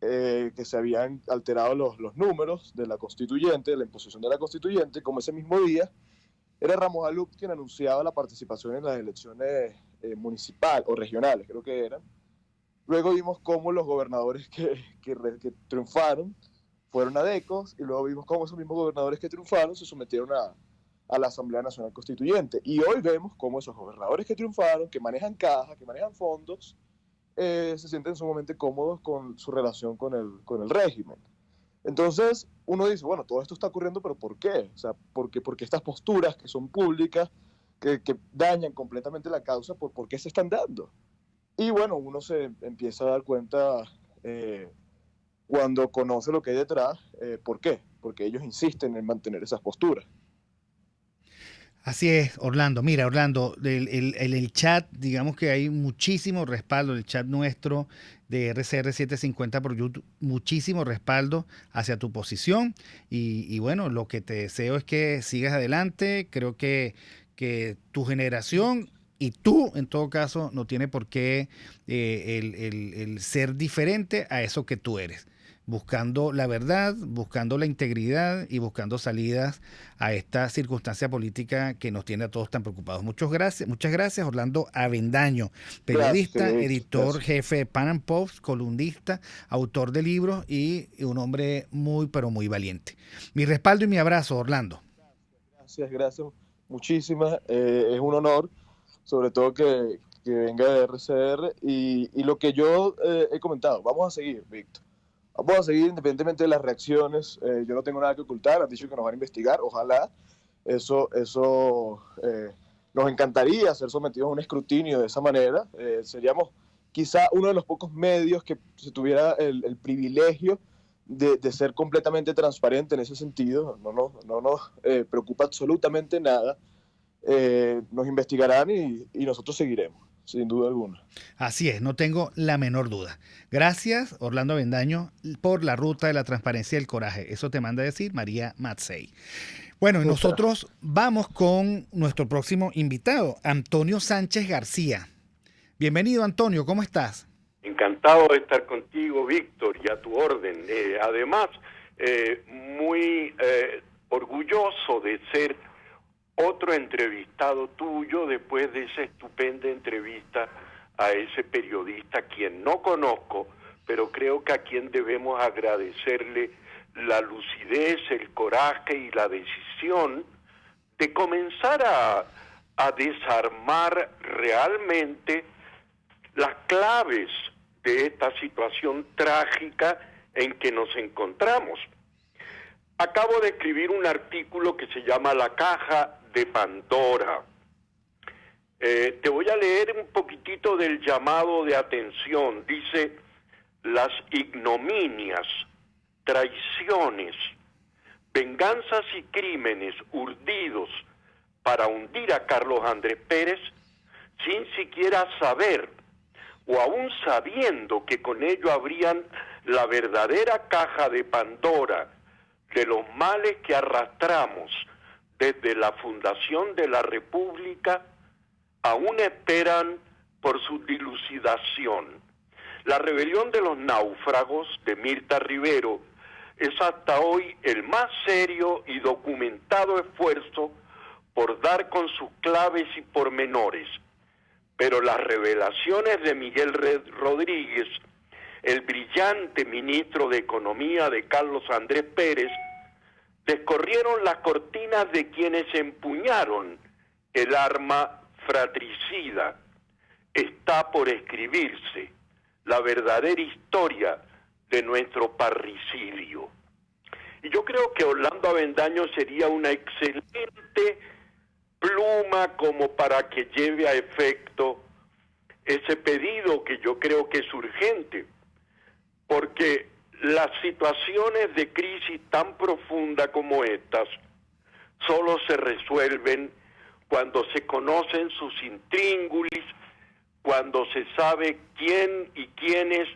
que se habían alterado los números de la constituyente, de la imposición de la constituyente, como ese mismo día era Ramos Alup quien anunciaba la participación en las elecciones municipales o regionales, creo que eran. Luego vimos cómo los gobernadores que triunfaron fueron adecos, y luego vimos cómo esos mismos gobernadores que triunfaron se sometieron a la Asamblea Nacional Constituyente. Y hoy vemos cómo esos gobernadores que triunfaron, que manejan cajas, que manejan fondos, se sienten sumamente cómodos con su relación con el régimen. Entonces uno dice, bueno, todo esto está ocurriendo, pero ¿por qué? O sea, porque estas posturas que son públicas, que dañan completamente la causa, ¿por qué se están dando? Y bueno, uno se empieza a dar cuenta cuando conoce lo que hay detrás, ¿por qué? Porque ellos insisten en mantener esas posturas. Así es, Orlando. Mira, Orlando, en el chat, digamos que hay muchísimo respaldo, el chat nuestro de RCR 750 por YouTube, muchísimo respaldo hacia tu posición. Y bueno, lo que te deseo es que sigas adelante. Creo que tu generación y tú, en todo caso, no tiene por qué el ser diferente a eso que tú eres. Buscando la verdad, buscando la integridad y buscando salidas a esta circunstancia política que nos tiene a todos tan preocupados. Muchas gracias, Orlando Avendaño, periodista, editor jefe de Pan Am Post, columnista, autor de libros y un hombre muy, pero muy valiente. Mi respaldo y mi abrazo, Orlando. Gracias, muchísimas. Es un honor, sobre todo que venga de RCR y lo que yo he comentado. Vamos a seguir, Víctor. Vamos a seguir independientemente de las reacciones. Yo no tengo nada que ocultar, han dicho que nos van a investigar, ojalá. Eso nos encantaría ser sometidos a un escrutinio de esa manera. Seríamos quizá uno de los pocos medios que se tuviera el privilegio de ser completamente transparente en ese sentido. No nos preocupa absolutamente nada. Nos investigarán y nosotros seguiremos, sin duda alguna. Así es, no tengo la menor duda. Gracias, Orlando Avendaño, por la ruta de la transparencia y el coraje. Eso te manda a decir María Matzey. Bueno, y nosotros vamos con nuestro próximo invitado, Antonio Sánchez García. Bienvenido, Antonio, ¿cómo estás? Encantado de estar contigo, Víctor, y a tu orden. Además, muy orgulloso de ser otro entrevistado tuyo después de esa estupenda entrevista a ese periodista, quien no conozco, pero creo que a quien debemos agradecerle la lucidez, el coraje y la decisión de comenzar a desarmar realmente las claves de esta situación trágica en que nos encontramos. Acabo de escribir un artículo que se llama La Caja de Pandora. Te voy a leer un poquitito del llamado de atención. Dice: las ignominias, traiciones, venganzas y crímenes urdidos para hundir a Carlos Andrés Pérez, sin siquiera saber o aún sabiendo que con ello abrían la verdadera caja de Pandora de los males que arrastramos desde la fundación de la República, aún esperan por su dilucidación. La rebelión de los náufragos de Mirta Rivero es hasta hoy el más serio y documentado esfuerzo por dar con sus claves y pormenores. Pero las revelaciones de Miguel Rodríguez, el brillante ministro de Economía de Carlos Andrés Pérez, descorrieron las cortinas de quienes empuñaron el arma fratricida. Está por escribirse la verdadera historia de nuestro parricidio. Y yo creo que Orlando Avendaño sería una excelente pluma como para que lleve a efecto ese pedido que yo creo que es urgente, porque las situaciones de crisis tan profunda como estas solo se resuelven cuando se conocen sus intríngulis, cuando se sabe quién y quiénes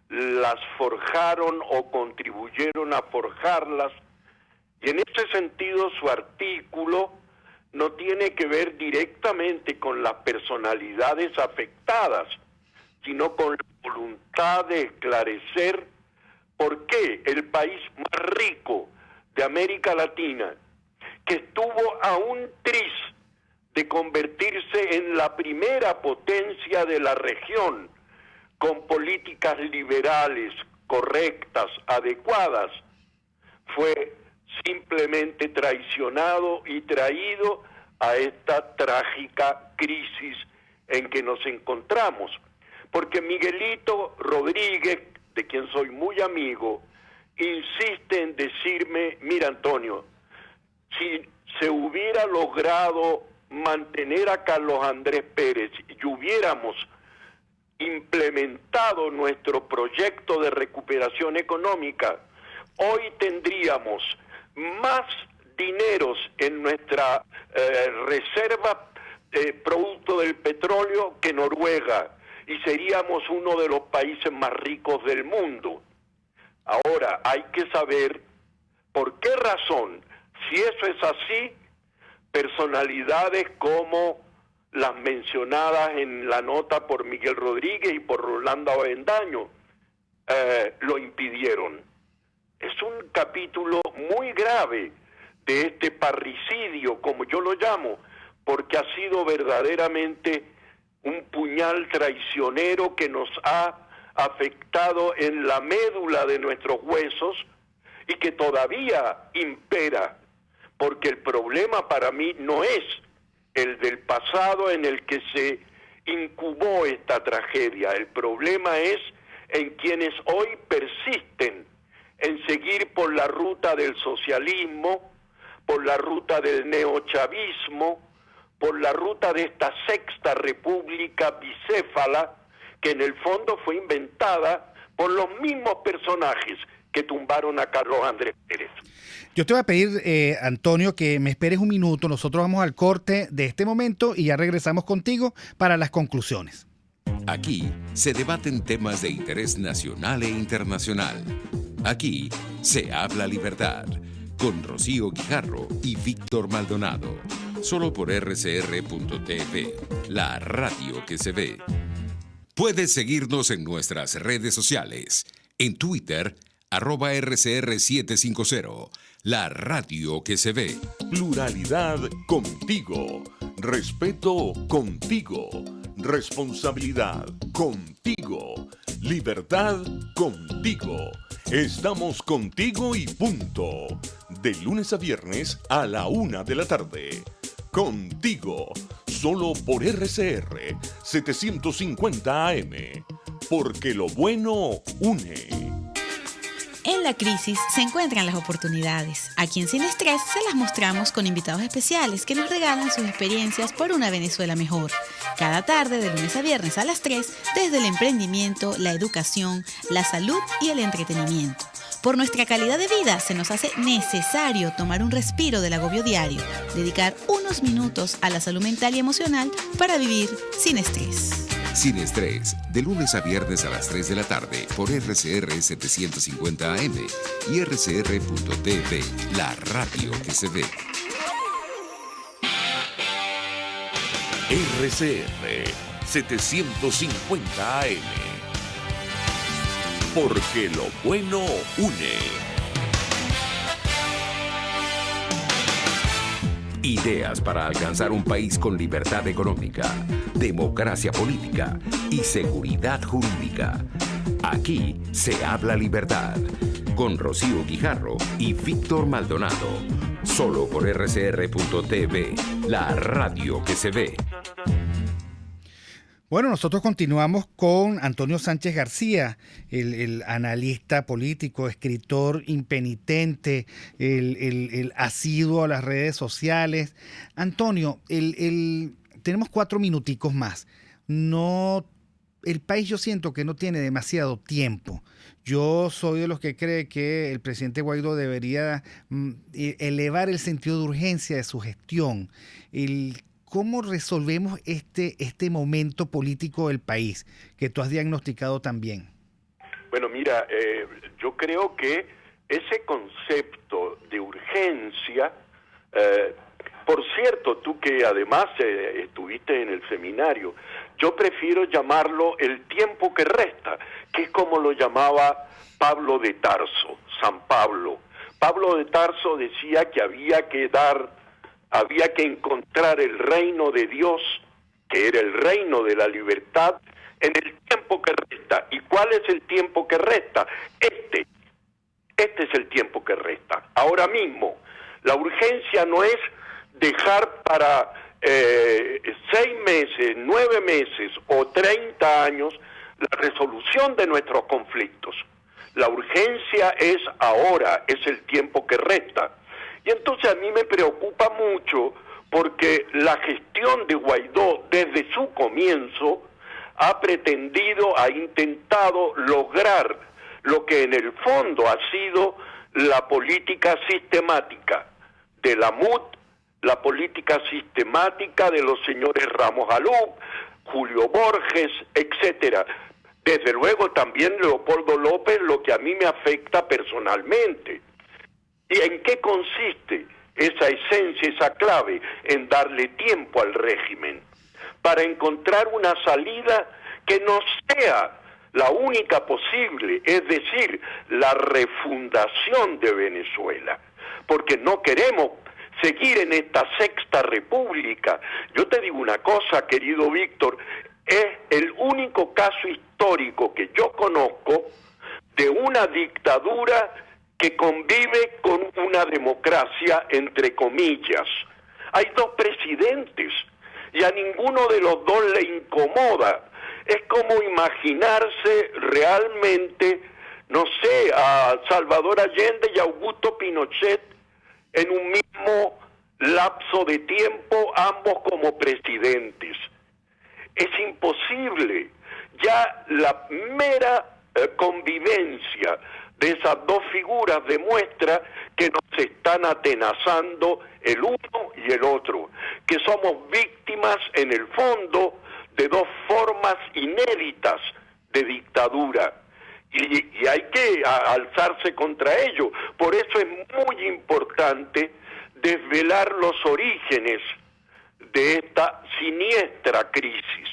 las forjaron o contribuyeron a forjarlas. Y en ese sentido su artículo no tiene que ver directamente con las personalidades afectadas, sino con la voluntad de esclarecer por qué el país más rico de América Latina, que estuvo a un tris de convertirse en la primera potencia de la región, con políticas liberales, correctas, adecuadas, fue simplemente traicionado y traído a esta trágica crisis en que nos encontramos. Porque Miguelito Rodríguez, de quien soy muy amigo, insiste en decirme: mira, Antonio, si se hubiera logrado mantener a Carlos Andrés Pérez y hubiéramos implementado nuestro proyecto de recuperación económica, hoy tendríamos más dineros en nuestra reserva producto del petróleo que Noruega, y seríamos uno de los países más ricos del mundo. Ahora, hay que saber por qué razón, si eso es así, personalidades como las mencionadas en la nota por Miguel Rodríguez y por Rolando Avendaño lo impidieron. Es un capítulo muy grave de este parricidio, como yo lo llamo, porque ha sido verdaderamente un puñal traicionero que nos ha afectado en la médula de nuestros huesos y que todavía impera, porque el problema para mí no es el del pasado en el que se incubó esta tragedia. El problema es en quienes hoy persisten en seguir por la ruta del socialismo, por la ruta del neochavismo, por la ruta de esta sexta república bicéfala, que en el fondo fue inventada por los mismos personajes que tumbaron a Carlos Andrés Pérez. Yo te voy a pedir, Antonio, que me esperes un minuto. Nosotros vamos al corte de este momento y ya regresamos contigo para las conclusiones. Aquí se debaten temas de interés nacional e internacional. Aquí se habla libertad, con Rocío Guijarro y Víctor Maldonado. Solo por rcr.tv, la radio que se ve. Puedes seguirnos en nuestras redes sociales. En Twitter, @RCR750, la radio que se ve. Pluralidad contigo. Respeto contigo. Responsabilidad contigo. Libertad contigo. Estamos contigo y punto. De lunes a viernes a la 1 de la tarde. Contigo, solo por RCR 750 AM. Porque lo bueno une. En la crisis se encuentran las oportunidades. Aquí en Sin Estrés se las mostramos con invitados especiales que nos regalan sus experiencias por una Venezuela mejor. Cada tarde, de lunes a viernes a las 3, desde el emprendimiento, la educación, la salud y el entretenimiento. Por nuestra calidad de vida se nos hace necesario tomar un respiro del agobio diario, dedicar unos minutos a la salud mental y emocional para vivir sin estrés. Sin Estrés, de lunes a viernes a las 3 de la tarde por RCR 750 AM y rcr.tv, la radio que se ve. RCR 750 AM. Porque lo bueno une. Ideas para alcanzar un país con libertad económica, democracia política y seguridad jurídica. Aquí se habla libertad. Con Rocío Guijarro y Víctor Maldonado. Solo por rcr.tv, la radio que se ve. Bueno, nosotros continuamos con Antonio Sánchez García, el analista político, escritor impenitente, el asiduo a las redes sociales. Antonio, tenemos 4 minuticos más. El país yo siento que no tiene demasiado tiempo. Yo soy de los que cree que el presidente Guaidó debería elevar el sentido de urgencia de su gestión. ¿Cómo resolvemos este momento político del país que tú has diagnosticado también? Bueno, mira, yo creo que ese concepto de urgencia, por cierto, tú que además estuviste en el seminario, yo prefiero llamarlo el tiempo que resta, que es como lo llamaba Pablo de Tarso, San Pablo. Pablo de Tarso decía que había que encontrar el reino de Dios, que era el reino de la libertad, en el tiempo que resta. ¿Y cuál es el tiempo que resta? Este es el tiempo que resta. Ahora mismo, la urgencia no es dejar para 6 meses, 9 meses o 30 años la resolución de nuestros conflictos. La urgencia es ahora, es el tiempo que resta. Y entonces a mí me preocupa mucho porque la gestión de Guaidó desde su comienzo ha intentado lograr lo que en el fondo ha sido la política sistemática de la MUD, la política sistemática de los señores Ramos Alú, Julio Borges, etcétera. Desde luego también Leopoldo López, lo que a mí me afecta personalmente. ¿Y en qué consiste esa esencia, esa clave? En darle tiempo al régimen para encontrar una salida que no sea la única posible, es decir, la refundación de Venezuela, porque no queremos seguir en esta sexta república. Yo te digo una cosa, querido Víctor, es el único caso histórico que yo conozco de una dictadura que convive con una democracia, entre comillas. Hay 2 presidentes y a ninguno de los 2 le incomoda. Es como imaginarse realmente, no sé, a Salvador Allende y Augusto Pinochet en un mismo lapso de tiempo, ambos como presidentes. Es imposible. Ya la mera convivencia de esas 2 figuras demuestra que nos están atenazando el uno y el otro, que somos víctimas en el fondo de 2 formas inéditas de dictadura y hay que alzarse contra ello. Por eso es muy importante desvelar los orígenes de esta siniestra crisis,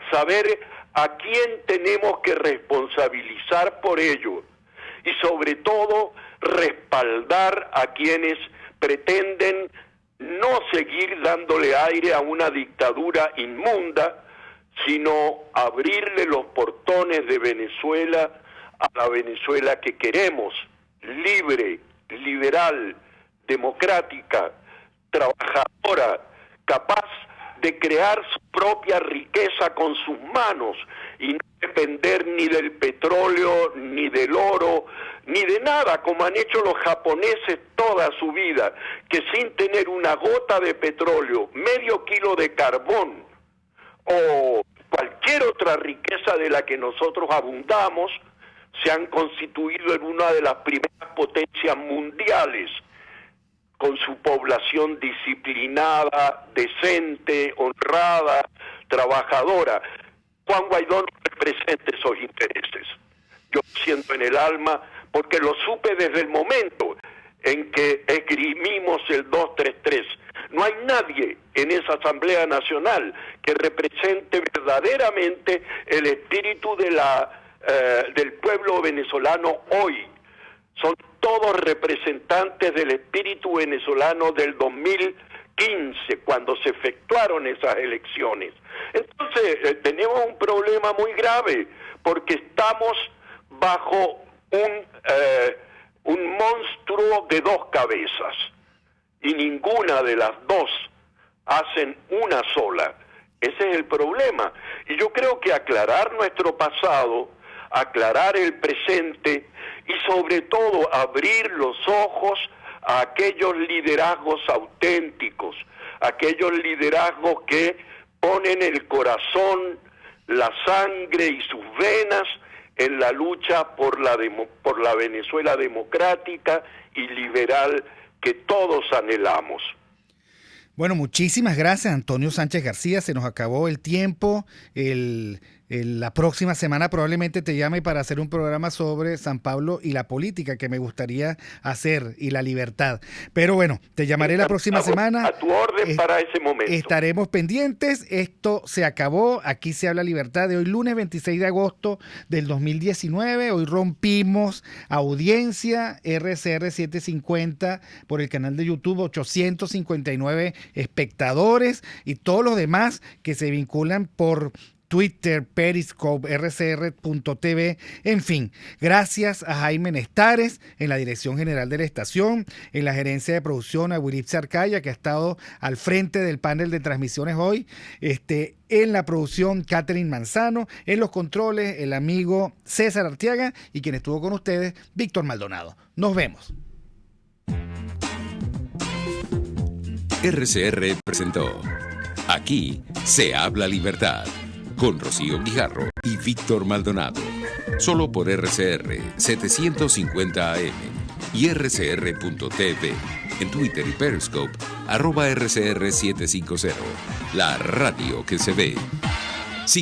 saber a quién tenemos que responsabilizar por ello y sobre todo respaldar a quienes pretenden no seguir dándole aire a una dictadura inmunda, sino abrirle los portones de Venezuela a la Venezuela que queremos, libre, liberal, democrática, trabajadora, capaz de crear su propia riqueza con sus manos y no depender ni del petróleo, ni del oro, ni de nada, como han hecho los japoneses toda su vida, que sin tener una gota de petróleo, medio kilo de carbón o cualquier otra riqueza de la que nosotros abundamos, se han constituido en una de las primeras potencias mundiales, con su población disciplinada, decente, honrada, trabajadora. Juan Guaidó no representa esos intereses. Yo lo siento en el alma porque lo supe desde el momento en que esgrimimos el 233. No hay nadie en esa Asamblea Nacional que represente verdaderamente el espíritu del pueblo venezolano hoy. Son todos representantes del espíritu venezolano del 2015, cuando se efectuaron esas elecciones. Entonces, tenemos un problema muy grave, porque estamos bajo un monstruo de dos cabezas, y ninguna de las dos hacen una sola. Ese es el problema. Y yo creo que aclarar nuestro pasado, aclarar el presente y sobre todo abrir los ojos a aquellos liderazgos auténticos, aquellos liderazgos que ponen el corazón, la sangre y sus venas en la lucha por la Venezuela democrática y liberal que todos anhelamos. Bueno, muchísimas gracias, Antonio Sánchez García. Se nos acabó el tiempo. La próxima semana probablemente te llame para hacer un programa sobre San Pablo y la política que me gustaría hacer, y la libertad. Pero bueno, te llamaré la próxima semana. A tu orden para ese momento. Estaremos pendientes. Esto se acabó. Aquí se habla libertad de hoy, lunes 26 de agosto del 2019. Hoy rompimos audiencia, RCR 750 por el canal de YouTube, 859 espectadores y todos los demás que se vinculan por Twitter, Periscope, rcr.tv, en fin. Gracias a Jaime Nestares en la dirección general de la estación, en la gerencia de producción a Willy Arcaya, que ha estado al frente del panel de transmisiones hoy, en la producción Catherine Manzano, en los controles el amigo César Arteaga y quien estuvo con ustedes, Víctor Maldonado. Nos vemos. RCR presentó Aquí se habla libertad, con Rocío Guijarro y Víctor Maldonado. Solo por RCR 750 AM y rcr.tv. En Twitter y Periscope, @RCR750. La radio que se ve.